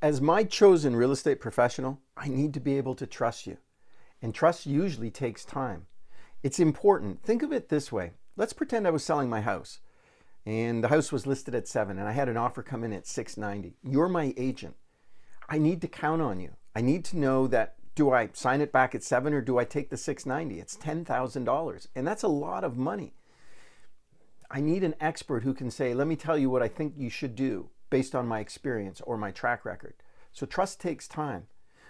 As my chosen real estate professional, I need to be able to trust you. And trust usually takes time. It's important. Think of it this way. Let's pretend I was selling my house and the house was listed at 7 and I had an offer come in at 690. You're my agent. I need to count on you. I need to know that, do I sign it back at 7 or do I take the 690? It's $10,000 and that's a lot of money. I need an expert who can say, let me tell you what I think you should do based on my experience or my track record. So trust takes time.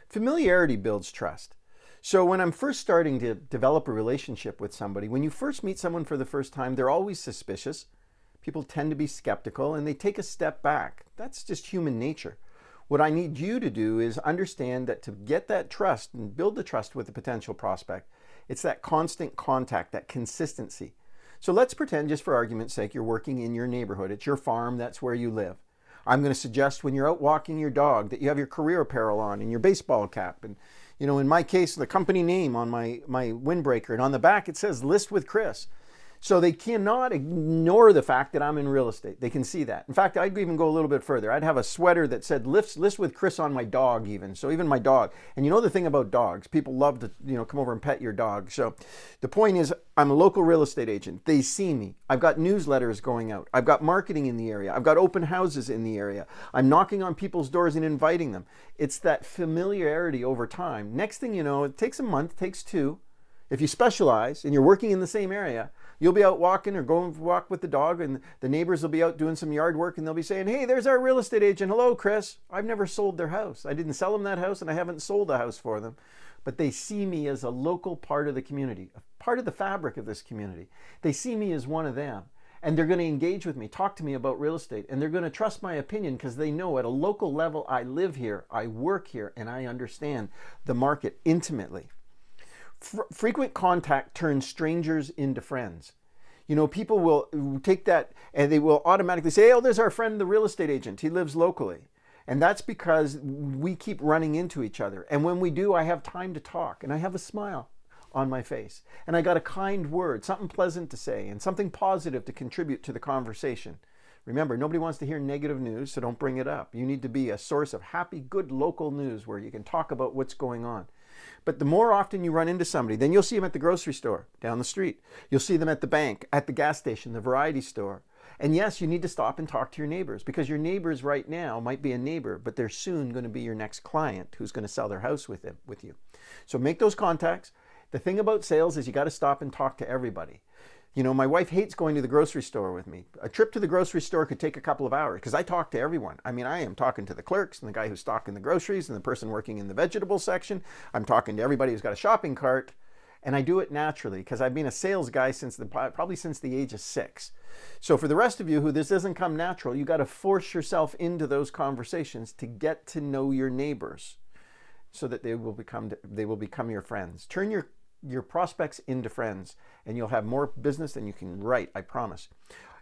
Familiarity builds trust. So when I'm first starting to develop a relationship with somebody, when you first meet someone for the first time, they're always suspicious. People tend to be skeptical and they take a step back. That's just human nature. What I need you to do is understand that to get that trust and build the trust with a potential prospect, it's that constant contact, that consistency. So let's pretend, just for argument's sake, you're working in your neighborhood. It's your farm, that's where you live. I'm going to suggest when you're out walking your dog that you have your career apparel on and your baseball cap. And, you know, in my case, the company name on my windbreaker. And on the back, it says List with Chris. So they cannot ignore the fact that I'm in real estate. They can see that. In fact, I'd even go a little bit further. I'd have a sweater that said List with Chris on my dog even. So even my dog. And you know the thing about dogs, people love to, come over and pet your dog. So the point is, I'm a local real estate agent. They see me. I've got newsletters going out. I've got marketing in the area. I've got open houses in the area. I'm knocking on people's doors and inviting them. It's that familiarity over time. Next thing you know, it takes a month, takes 2. If you specialize and you're working in the same area, you'll be out walking or going for a walk with the dog and the neighbors will be out doing some yard work and they'll be saying, hey, there's our real estate agent. Hello, Chris. I've never sold their house. I didn't sell them that house and I haven't sold a house for them. But they see me as a local part of the community, a part of the fabric of this community. They see me as one of them. And they're going to engage with me, talk to me about real estate, and they're going to trust my opinion because they know at a local level I live here, I work here, and I understand the market intimately. Frequent contact turns strangers into friends. People will take that and they will automatically say, oh, there's our friend, the real estate agent. He lives locally. And that's because we keep running into each other. And when we do, I have time to talk and I have a smile on my face. And I got a kind word, something pleasant to say and something positive to contribute to the conversation. Remember, nobody wants to hear negative news, so don't bring it up. You need to be a source of happy, good local news where you can talk about what's going on. But the more often you run into somebody, then you'll see them at the grocery store down the street. You'll see them at the bank, at the gas station, the variety store. And yes, you need to stop and talk to your neighbors because your neighbors right now might be a neighbor, but they're soon going to be your next client who's going to sell their house with you. So make those contacts. The thing about sales is you got to stop and talk to everybody. My wife hates going to the grocery store with me. A trip to the grocery store could take a couple of hours because I talk to everyone. I am talking to the clerks and the guy who's stocking the groceries and the person working in the vegetable section. I'm talking to everybody who's got a shopping cart. And I do it naturally because I've been a sales guy probably since the age of 6. So for the rest of you who this doesn't come natural, you got to force yourself into those conversations to get to know your neighbors so that they will become your friends. Turn your prospects into friends and you'll have more business than you can write, I promise.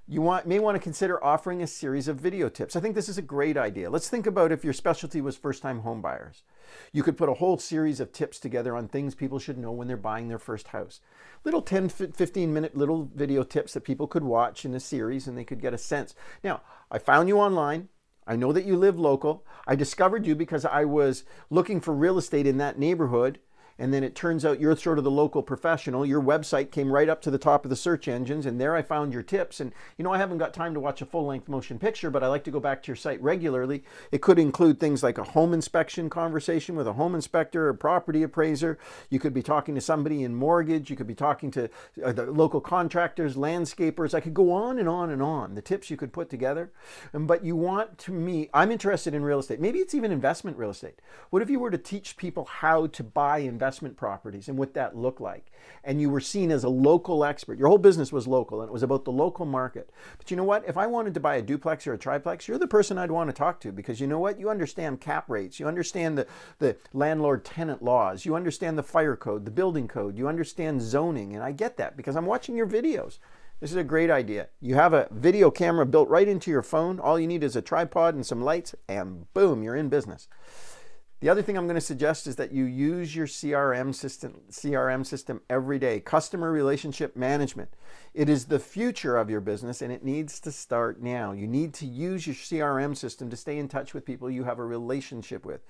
You may want to consider offering a series of video tips. I think this is a great idea. Let's think about if your specialty was first-time home buyers. You could put a whole series of tips together on things people should know when they're buying their first house. Little 10, 15-minute little video tips that people could watch in a series and they could get a sense. Now, I found you online. I know that you live local. I discovered you because I was looking for real estate in that neighborhood. And then it turns out you're sort of the local professional. Your website came right up to the top of the search engines and there I found your tips. And I haven't got time to watch a full-length motion picture, but I like to go back to your site regularly. It could include things like a home inspection conversation with a home inspector, a property appraiser. You could be talking to somebody in mortgage. You could be talking to the local contractors, landscapers. I could go on and on and on, the tips you could put together. But I'm interested in real estate. Maybe it's even investment real estate. What if you were to teach people how to buy investment properties and what that looked like? And you were seen as a local expert. Your whole business was local and it was about the local market. But you know what? If I wanted to buy a duplex or a triplex, you're the person I'd want to talk to because you know what? You understand cap rates. You understand the landlord-tenant laws. You understand the fire code, the building code. You understand zoning. And I get that because I'm watching your videos. This is a great idea. You have a video camera built right into your phone. All you need is a tripod and some lights and boom, you're in business. The other thing I'm going to suggest is that you use your CRM system every day. Customer relationship management. It is the future of your business, and it needs to start now. You need to use your CRM system to stay in touch with people you have a relationship with.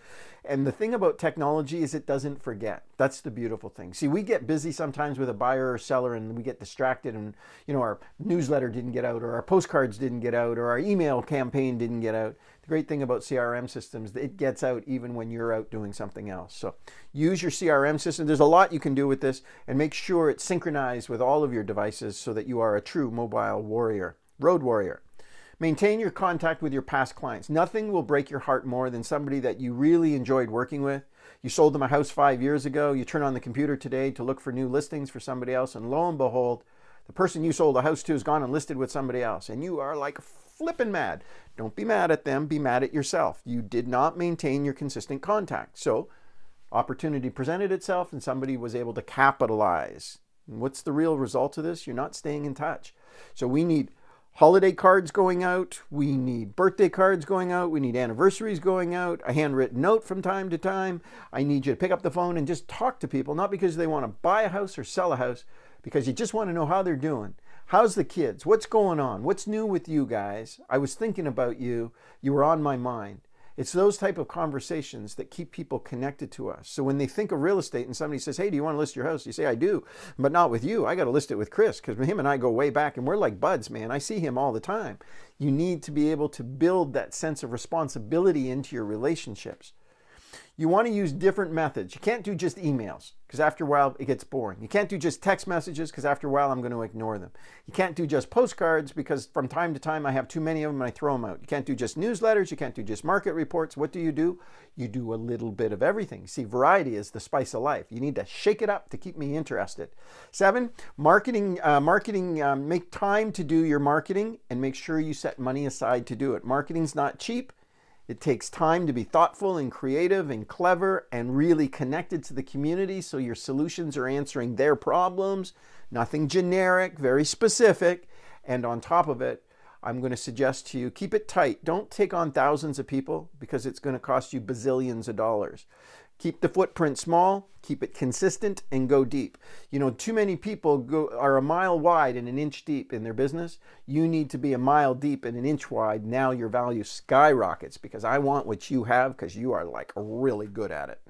And the thing about technology is it doesn't forget. That's the beautiful thing. See, we get busy sometimes with a buyer or seller, and we get distracted, and our newsletter didn't get out, or our postcards didn't get out, or our email campaign didn't get out. The great thing about CRM systems, it gets out even when you're out doing something else. So use your CRM system. There's a lot you can do with this, and make sure it's synchronized with all of your devices so that you are a true mobile warrior, road warrior. Maintain your contact with your past clients. Nothing will break your heart more than somebody that you really enjoyed working with. You sold them a house 5 years ago. You turn on the computer today to look for new listings for somebody else, and lo and behold, the person you sold a house to has gone and listed with somebody else, and you are like flipping mad. Don't be mad at them. Be mad at yourself. You did not maintain your consistent contact. So opportunity presented itself, and somebody was able to capitalize. And what's the real result of this? You're not staying in touch. So we need holiday cards going out. We need birthday cards going out. We need anniversaries going out. A handwritten note from time to time. I need you to pick up the phone and just talk to people, not because they want to buy a house or sell a house, because you just want to know how they're doing. How's the kids? What's going on? What's new with you guys? I was thinking about you. You were on my mind. It's those type of conversations that keep people connected to us. So when they think of real estate and somebody says, hey, do you want to list your house? You say, I do, but not with you. I got to list it with Chris, because him and I go way back and we're like buds, man. I see him all the time. You need to be able to build that sense of responsibility into your relationships. You want to use different methods. You can't do just emails, because after a while it gets boring. You can't do just text messages, because after a while I'm going to ignore them. You can't do just postcards, because from time to time I have too many of them and I throw them out. You can't do just newsletters. You can't do just market reports. What do? You do a little bit of everything. See, variety is the spice of life. You need to shake it up to keep me interested. 7, marketing. Make time to do your marketing, and make sure you set money aside to do it. Marketing's not cheap. It takes time to be thoughtful and creative and clever and really connected to the community, so your solutions are answering their problems. Nothing generic, very specific. And on top of it, I'm going to suggest to you, keep it tight. Don't take on thousands of people, because it's going to cost you bazillions of dollars. Keep the footprint small, keep it consistent, and go deep. Too many people are a mile wide and an inch deep in their business. You need to be a mile deep and an inch wide. Now your value skyrockets, because I want what you have, because you are like really good at it.